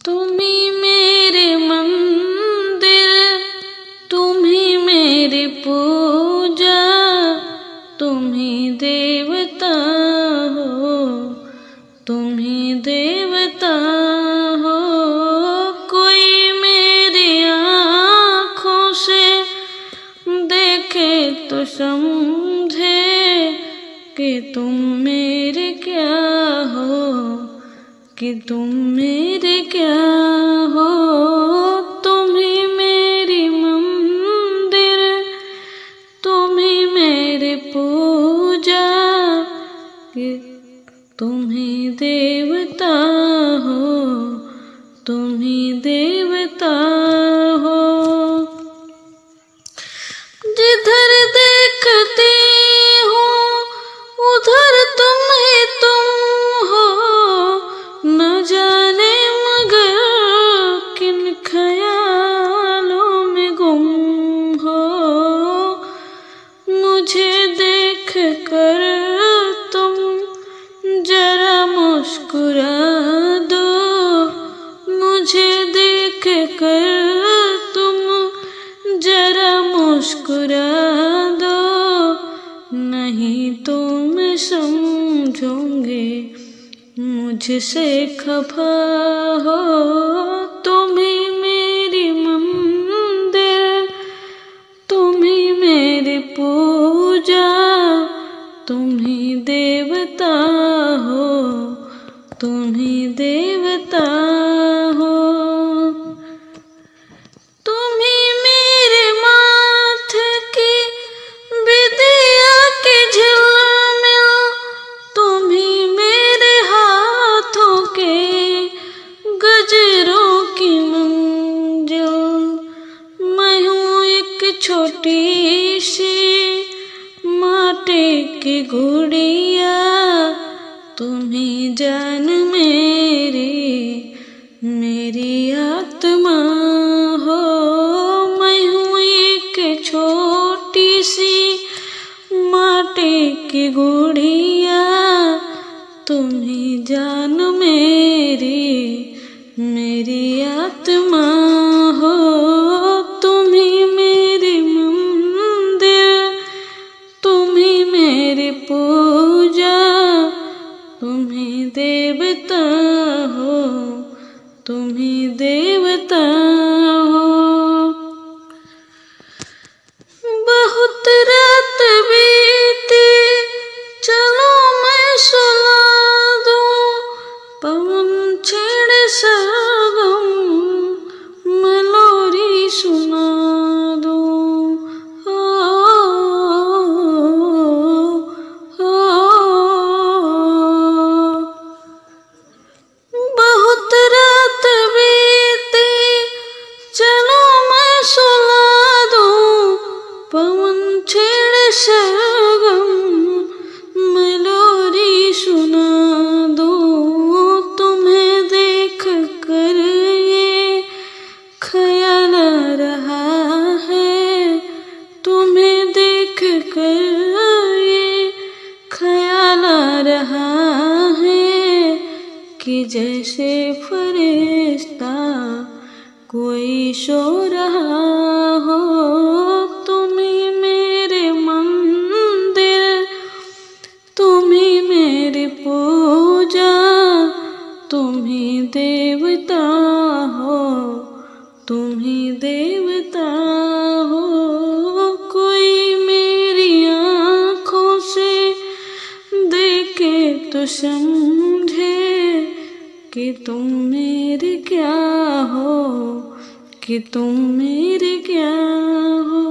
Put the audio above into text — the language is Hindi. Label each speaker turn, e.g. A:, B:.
A: तुम ही मेरे मंदिर, तुम ही मेरी पूजा, तुम ही देवता हो, तुम ही देवता हो। कोई मेरी आँखों से देखे तो समझे कि तुम मेरे क्या हो, कि तुम मेरे क्या हो। तुम ही मेरी मंदिर, तुम ही मेरी पूजा, कि तुम ही देवता हो, तुम ही देवता हो। जिधर देखती हूँ उधर तुम ही तुम हो, न जाने मगर किन ख्यालों में गुम हो। मुझे देख कर तुम जरा मुस्कुरा दो, मुझे देख कर तुम जरा मुस्कुरा दो, नहीं तो मैं समझूंगी मुझसे खफा हो। तुम ही मेरी मंदिर, तुम ही मेरी पूजा, तुम ही देवता हो, तुम ही देवता हो। तुम ही मेरे माथे की बिंदिया की झिलमिल, तुम ही मेरे हाथों के गजरों की मंजिल। मैं हूँ एक छोटी सी माटी की गुड़िया, तुम ही जान मेरी, मेरी आत्मा हो। मैं हूँ एक छोटी सी माटी की गुड़िया, तुम ही जान मेरी, मेरी आत्मा हो। तुम ही मेरी मंदिर, तुम ही मेरी पूजा, तुम ही देवता हो, तुम ही देवता हो। बहुत रात बीती चलो मैं सुला दूं, पवन छेड़े सरगम मैं लोरी सुना दूं। हो, हो, बहुत रात बीती चलो मैं सुला दूं, पवन छेड़े सरगम मैं लोरी सुना दूं। तुम्हें देख कर ये ख्याल आ रहा है, तुम्हें देख कर ये ख्याल आ रहा है, कि जैसे फरिश्ता कोई सो रहा हो। तुम ही मेरे मंदिर, तुम ही मेरी पूजा, तुम ही देवता हो, तुम ही देवता हो। कोई मेरी आँखों से देखे तो समझे कि तुम मेरे क्या हो, कि तुम मेरे क्या हो।